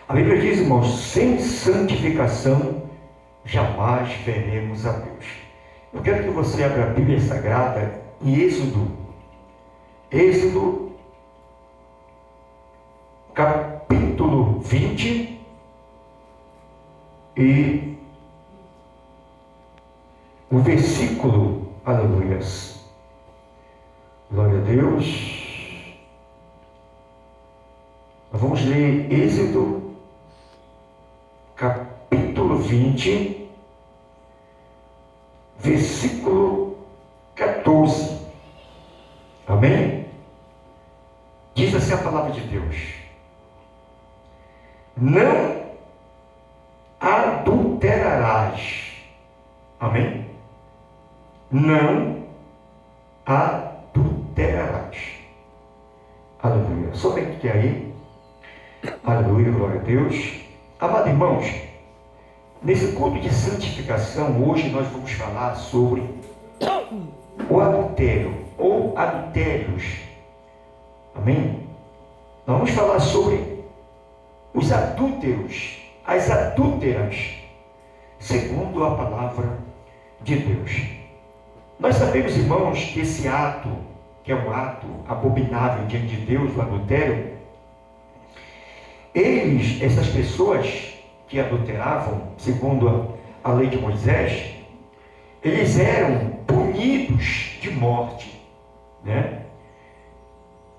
A Bíblia diz, irmãos, sem santificação jamais veremos a Deus. Eu quero que você abra a Bíblia Sagrada em Êxodo, capítulo 20 e o versículo, aleluias, glória a Deus. Nós vamos ler Êxodo, capítulo 20, versículo 14. Amém? Diz assim a palavra de Deus: não adulterarás. Amém? Não adulterarás. Aleluia. Somente que aí. Aleluia, glória a Deus. Amados irmãos, nesse culto de santificação, hoje nós vamos falar sobre o adultério ou adultérios. Amém? Nós vamos falar sobre os adúlteros, as adúlteras, segundo a palavra de Deus. Nós sabemos, irmãos, que esse ato, que é um ato abominável diante de Deus, o adultério, essas pessoas que adulteravam, segundo a lei de Moisés, eles eram punidos de morte, né?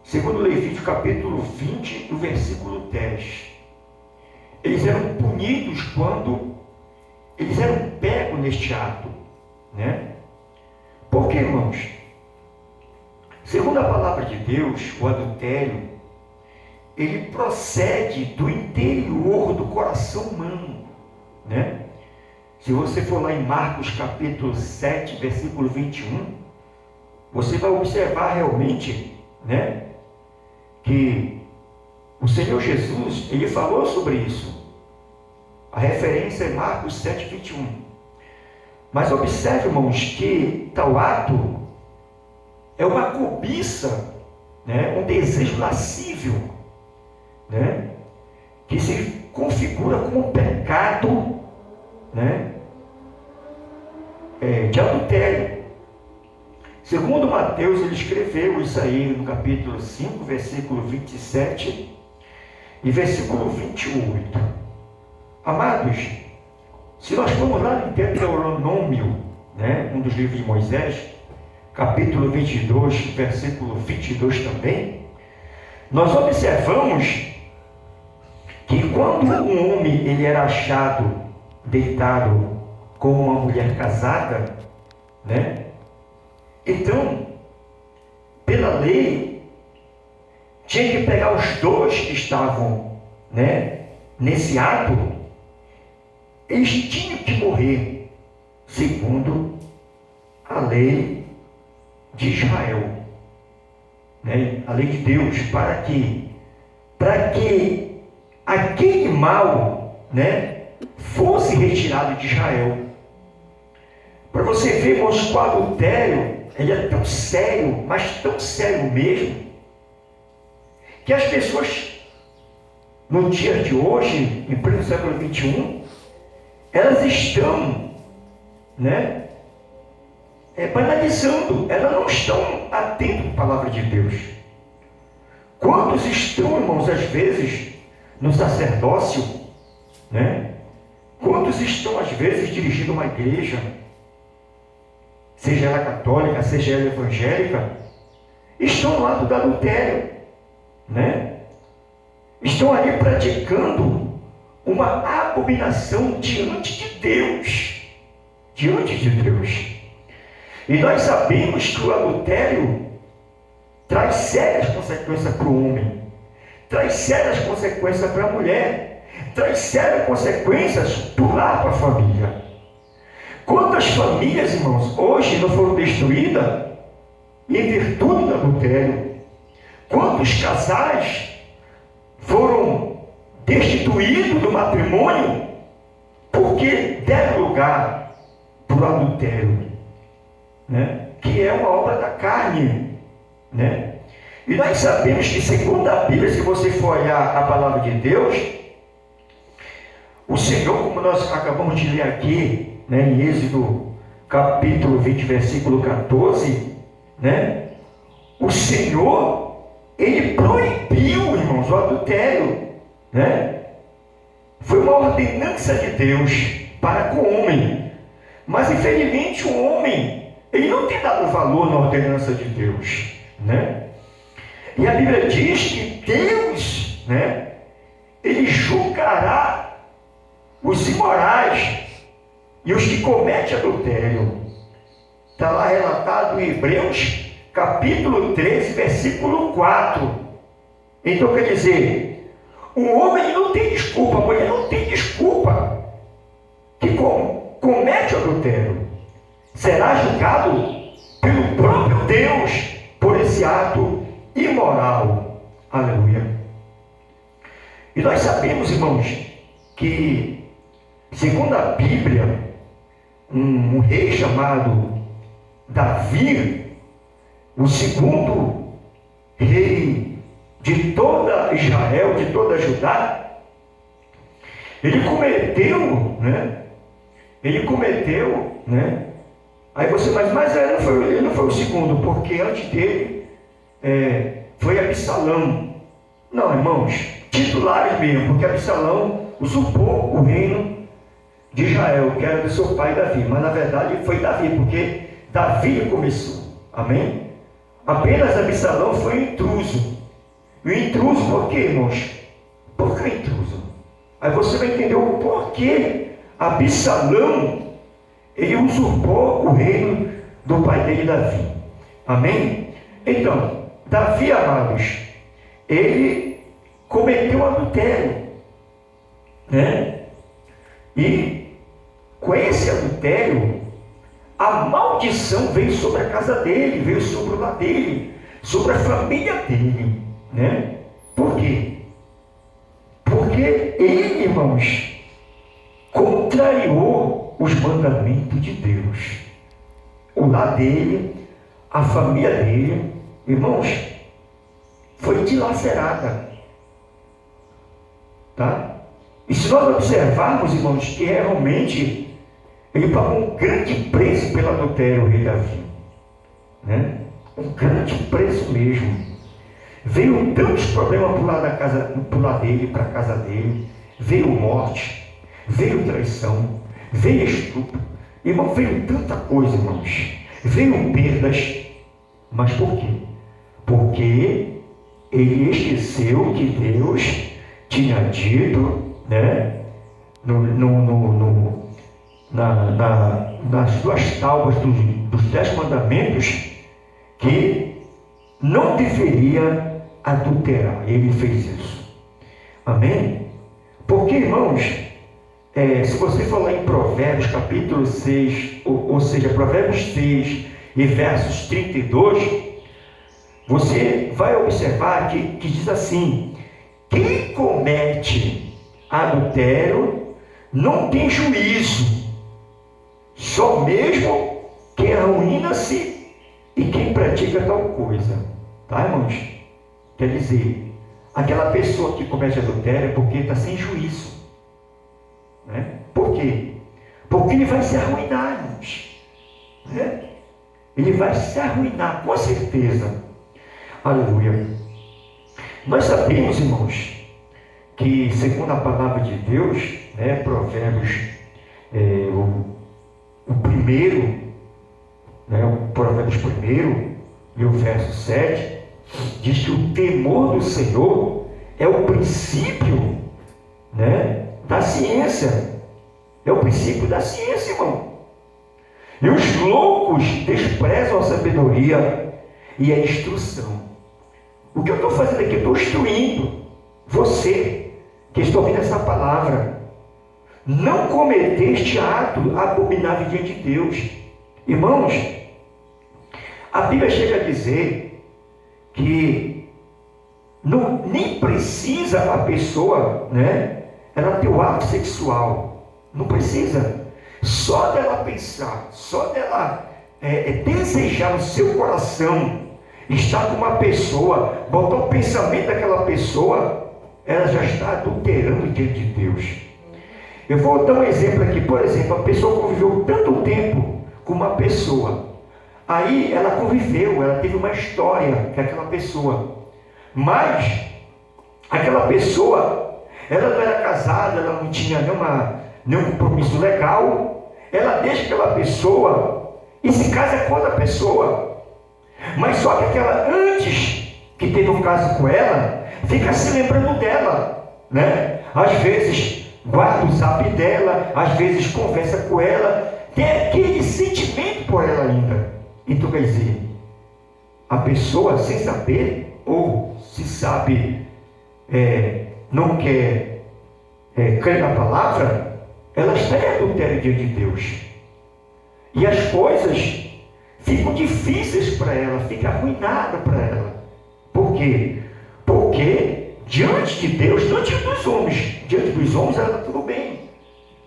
Segundo Levítico capítulo 20, o versículo 10. Eles eram punidos quando eles eram pegos neste ato, né? Porque, irmãos, segundo a palavra de Deus, o adultério, ele procede do interior do coração humano, né? Se você for lá em Marcos capítulo 7, versículo 21, você vai observar realmente, né, que o Senhor Jesus, ele falou sobre isso. A referência é Marcos 7, 21. Mas observe, irmãos, que tal ato é uma cobiça, né, um desejo lascívio, né, que se configura como um pecado, né, de adultério. Segundo Mateus, ele escreveu isso aí no capítulo 5, versículo 27 e versículo 28. Amados, se nós formos lá no Deuteronômio, né, um dos livros de Moisés, capítulo 22, versículo 22 também, nós observamos que quando um homem ele era achado deitado com uma mulher casada, né, então, pela lei, tinha que pegar os dois que estavam, né, nesse ato, eles tinham que morrer, segundo a lei de Israel, né, a lei de Deus, para que aquele mal, né, fosse retirado de Israel. Para você ver, irmãos, que o adultério, ele é tão sério, mas tão sério mesmo, que as pessoas, no dia de hoje, em pleno século XXI, elas estão, né, banalizando, elas não estão atentas à palavra de Deus. Quantos estão, irmãos, às vezes, no sacerdócio, né? Quantos estão, às vezes, dirigindo uma igreja, seja ela católica, seja ela evangélica, estão no ato do adultério, né? Estão ali praticando uma abominação diante de Deus, E nós sabemos que o adultério traz sérias consequências para o homem, traz sérias consequências para a mulher, traz sérias consequências para o lar, para a família. Quantas famílias, irmãos, hoje não foram destruídas em virtude do adultério? Quantos casais foram destituídos do matrimônio porque deram lugar para o adultério, né? Que é uma obra da carne, né? E nós sabemos que, segundo a Bíblia, se você for olhar a palavra de Deus, O Senhor, como nós acabamos de ler aqui, né, em Êxodo capítulo 20, versículo 14, né, o Senhor, Ele proibiu, irmãos, o adultério, né? Foi uma ordenança de Deus para com o homem. Mas, infelizmente, o homem, ele não tem dado valor na ordenança de Deus, né? E a Bíblia diz que Deus, né, Ele julgará os imorais e os que cometem adultério. Está lá relatado em Hebreus, capítulo 13, versículo 4. Então, quer dizer, o homem não tem desculpa, a mulher não tem desculpa, que comete o adultério será julgado pelo próprio Deus por esse ato imoral. Aleluia. E nós sabemos, irmãos, que segundo a Bíblia, um rei chamado Davi, o segundo rei de toda Israel, de toda Judá, ele cometeu, né? Aí você, mas ele não foi o segundo, porque antes dele foi Absalão. Não, irmãos, titulares mesmo, porque Absalão usurpou o reino de Israel, que era do seu pai Davi, mas na verdade foi Davi, porque Davi começou, amém? Apenas Absalão foi um intruso. E o intruso por quê, irmãos? Por que intruso? Aí você vai entender o porquê Absalão, ele usurpou o reino do pai dele, Davi. Amém? Então, Davi, amados, ele cometeu adultério, né? E com esse adultério, a maldição veio sobre a casa dele, veio sobre o lar dele, sobre a família dele, né? Por quê? Porque ele, irmãos, contrariou os mandamentos de Deus. O lar dele, a família dele, irmãos, foi dilacerada, tá? E se nós observarmos, irmãos, que realmente ele pagou um grande preço pelo adultério, o rei Davi, né? Um grande preço mesmo. Veio tantos problemas para o lado dele, para a casa dele. Veio morte, veio traição, veio estupro. Irmão, veio tanta coisa, irmãos. Veio perdas. Mas por quê? Porque ele esqueceu que Deus tinha dito, né, nas duas tábuas dos 10 mandamentos, que não deveria adulterar. Ele fez isso. Amém? Porque, irmãos, se você falar em Provérbios capítulo 6, ou seja, Provérbios 6 e versos 32, você vai observar que diz assim: quem comete adultério não tem juízo, só mesmo quem arruína-se e quem pratica tal coisa. Tá, irmãos? Quer dizer, aquela pessoa que comete adultério é porque está sem juízo, né? Por quê? Porque ele vai se arruinar, irmãos, né? Ele vai se arruinar, com certeza. Aleluia. Nós sabemos, irmãos, que segundo a palavra de Deus, né, Provérbios, o primeiro, né, o Provérbios 1 e o verso 7, diz que o temor do Senhor é o princípio, né, da ciência. É o princípio da ciência, irmão. E os loucos desprezam a sabedoria e a instrução. O que eu estou fazendo aqui? Eu estou instruindo você que está ouvindo essa palavra. Não cometer este ato abominável diante de Deus. Irmãos, a Bíblia chega a dizer que nem precisa a pessoa, né, ela ter o ato sexual. Não precisa. Só dela pensar, só dela desejar no seu coração estar com uma pessoa, botar o pensamento daquela pessoa, ela já está adulterando diante de Deus. Eu vou dar um exemplo aqui. Por exemplo, a pessoa conviveu tanto tempo com uma pessoa. Aí ela conviveu, ela teve uma história com aquela pessoa. Mas aquela pessoa, ela não era casada, ela não tinha nenhum compromisso legal. Ela deixa aquela pessoa e se casa com outra pessoa. Mas só que aquela, antes que teve um caso com ela, fica se lembrando dela, né? Às vezes guarda o zap dela, às vezes conversa com ela, tem aquele sentimento por ela ainda. Então quer dizer, a pessoa sem saber, ou se sabe, não quer crer na palavra, ela está em adultério diante de Deus. E as coisas ficam difíceis para ela, fica arruinada para ela. Por quê? Porque diante de Deus, não diante dos homens, diante dos homens ela está tudo bem,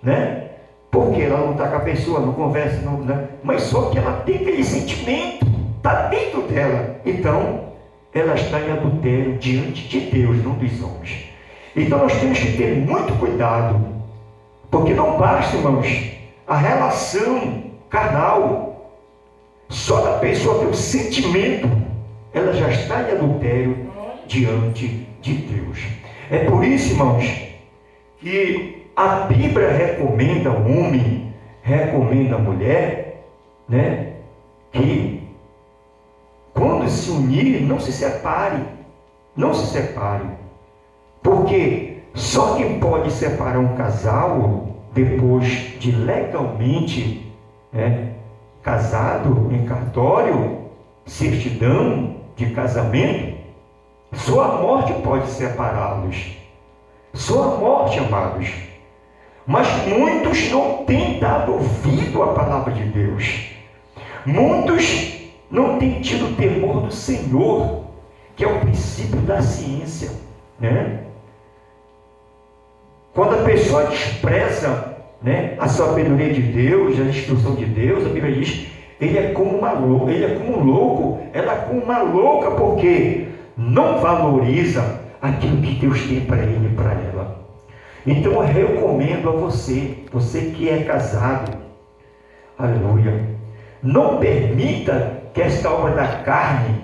né? Porque ela não está com a pessoa, não conversa, não, né? Mas só que ela tem aquele sentimento, está dentro dela. Então, ela está em adultério diante de Deus, não dos homens. Então nós temos que ter muito cuidado, porque não basta, irmãos, a relação carnal, só da pessoa ter o sentimento, ela já está em adultério diante de Deus. É por isso, irmãos, que a Bíblia recomenda ao homem, recomenda à mulher, né, que quando se unir, não se separe, não se separe, porque só quem pode separar um casal depois de legalmente, né, casado em cartório, certidão de casamento, só a morte pode separá-los. Só a morte, amados. Mas muitos não têm dado ouvido à palavra de Deus. Muitos não têm tido temor do Senhor, que é o princípio da ciência, né? Quando a pessoa despreza, né, a sabedoria de Deus, a instrução de Deus, a Bíblia diz, ele é como uma louca, ele é como um louco, ela é como uma louca, porque não valoriza aquilo que Deus tem para ele e para ela. Então eu recomendo a você, você que é casado, aleluia, não permita que esta obra da carne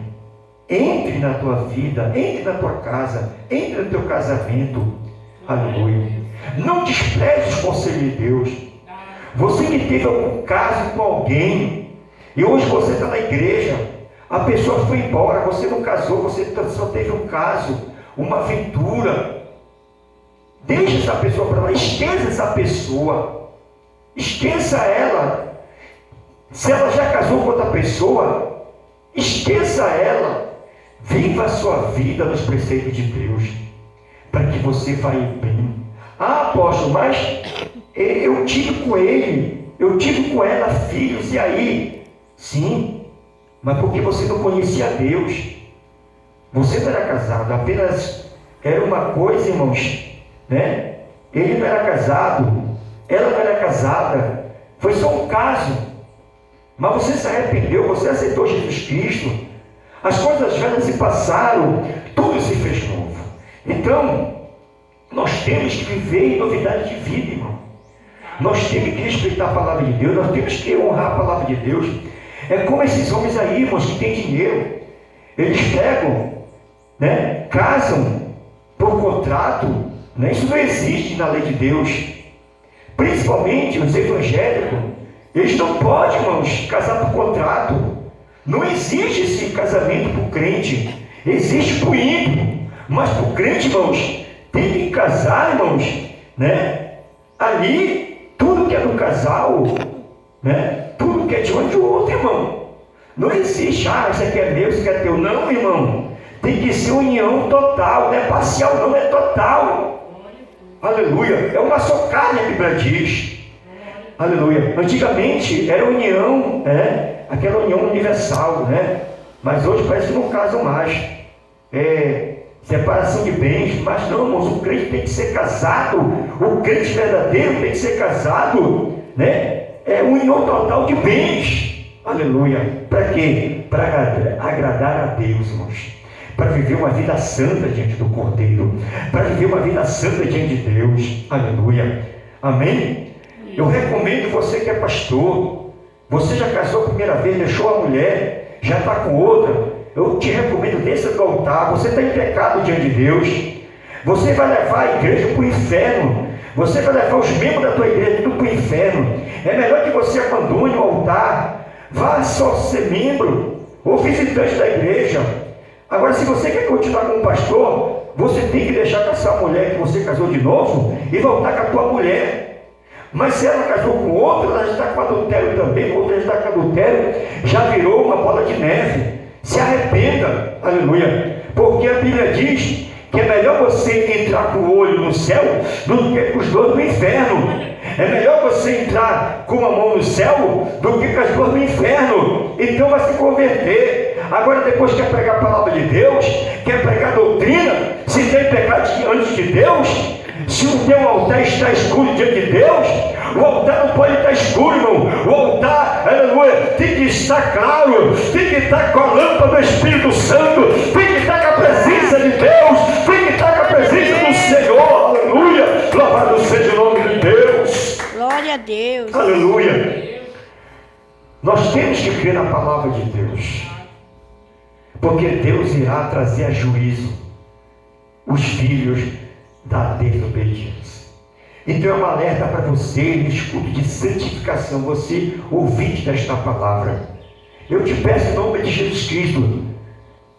entre na tua vida, entre na tua casa, entre no teu casamento, aleluia. Não despreze os conselhos de Deus. Você que teve algum caso com alguém, e hoje você está na igreja, a pessoa foi embora, você não casou, você só teve um caso, uma aventura, deixe essa pessoa para lá, esqueça essa pessoa, esqueça ela. Se ela já casou com outra pessoa, esqueça ela, viva a sua vida nos preceitos de Deus, para que você vá bem. Ah, apóstolo, mas eu tive com ele, eu tive com ela filhos, e aí? Sim, mas porque você não conhecia Deus. Você não era casado, apenas era uma coisa, irmãos, né? Ele não era casado, ela não era casada, foi só um caso. Mas você se arrependeu, você aceitou Jesus Cristo, as coisas velhas se passaram, tudo se fez novo. Então, nós temos que viver em novidade de vida, irmão. Nós temos que respeitar a palavra de Deus, nós temos que honrar a palavra de Deus. É como esses homens aí, irmãos, que têm dinheiro. Eles pegam, né, casam por contrato, né? Isso não existe na lei de Deus. Principalmente os evangélicos, eles não podem, irmãos, casar por contrato. Não existe esse casamento para o crente, existe para o ímpio. Mas para o crente, irmãos, tem que casar, irmãos, né? Ali, tudo que é do casal, né? Tudo que é de um de outro, irmão. Não existe, isso aqui é meu, isso aqui é teu. Não, irmão. Tem que ser união total, não é parcial, não, é total. Aleluia. É uma só carne, a Bíblia diz. Aleluia. Antigamente era união, aquela união universal, né? Mas hoje parece que não casam mais. Separação de bens, mas não, irmãos, o crente tem que ser casado, o crente verdadeiro tem que ser casado, né? É união total de bens, aleluia. Para quê? Para agradar a Deus, irmãos, para viver uma vida santa diante do Cordeiro, para viver uma vida santa diante de Deus, aleluia. Amém? Eu recomendo você que é pastor, você já casou a primeira vez, deixou a mulher, já está com outra, eu te recomendo, desça do altar. Você está em pecado diante de Deus, você vai levar a igreja para o inferno, você vai levar os membros da tua igreja para o inferno. É melhor que você abandone o altar, vá só ser membro ou visitante da igreja. Agora, se você quer continuar como pastor, você tem que deixar com essa mulher que você casou de novo e voltar com a tua mulher. Mas se ela casou com outra, ela já está com adultério também, outra já está com adultério, já virou uma bola de neve. Se arrependa, aleluia, porque a Bíblia diz que é melhor você entrar com o olho no céu do que com os dois no inferno. É melhor você entrar com a mão no céu do que com as duas no inferno. Então vai se converter. Agora, depois quer pregar a palavra de Deus, quer pregar doutrina, se tem pecado diante de Deus, se o teu altar está escuro diante de Deus, o altar não pode estar escuro, irmão. O altar, aleluia, tem que estar claro, tem que estar com a lâmpada do Espírito Santo, tem que estar com a presença de Deus, tem que estar com a presença do Senhor, aleluia. Louvado seja o nome de Deus. Glória a Deus. Aleluia. Nós temos que crer na palavra de Deus, porque Deus irá trazer a juízo os filhos da desobediência. Então é um alerta para você, escudo de santificação, você ouvinte desta palavra. Eu te peço em nome de Jesus Cristo,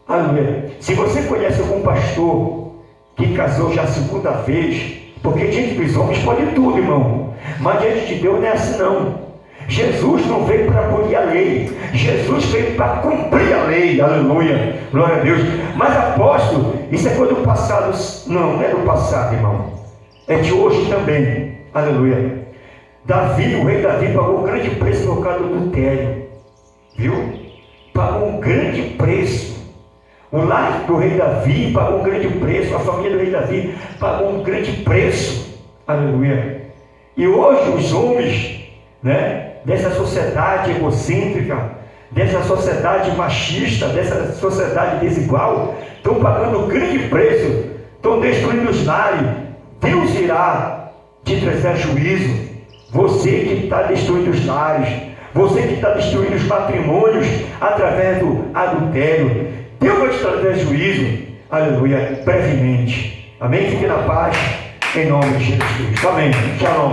aleluia, se você conhece algum pastor que casou já a segunda vez, porque diante dos homens pode tudo, irmão, mas diante de Deus não é assim não. Jesus não veio para abolir a lei, Jesus veio para cumprir a lei, aleluia, glória a Deus. Mas apóstolo, isso é coisa do passado. Não é do passado, irmão, é de hoje também, aleluia. Davi, o rei Davi, pagou um grande preço por causa do adultério, viu? Pagou um grande preço. O lar do rei Davi pagou um grande preço, a família do rei Davi pagou um grande preço, aleluia. E hoje os homens, né, dessa sociedade egocêntrica, dessa sociedade machista, dessa sociedade desigual, estão pagando um grande preço, estão destruindo os lares. Deus irá te trazer juízo. Você que está destruindo os lares, você que está destruindo os matrimônios através do adultério, Deus vai te trazer juízo, aleluia, brevemente. Amém? Fique na paz, em nome de Jesus Cristo. Amém. Shalom.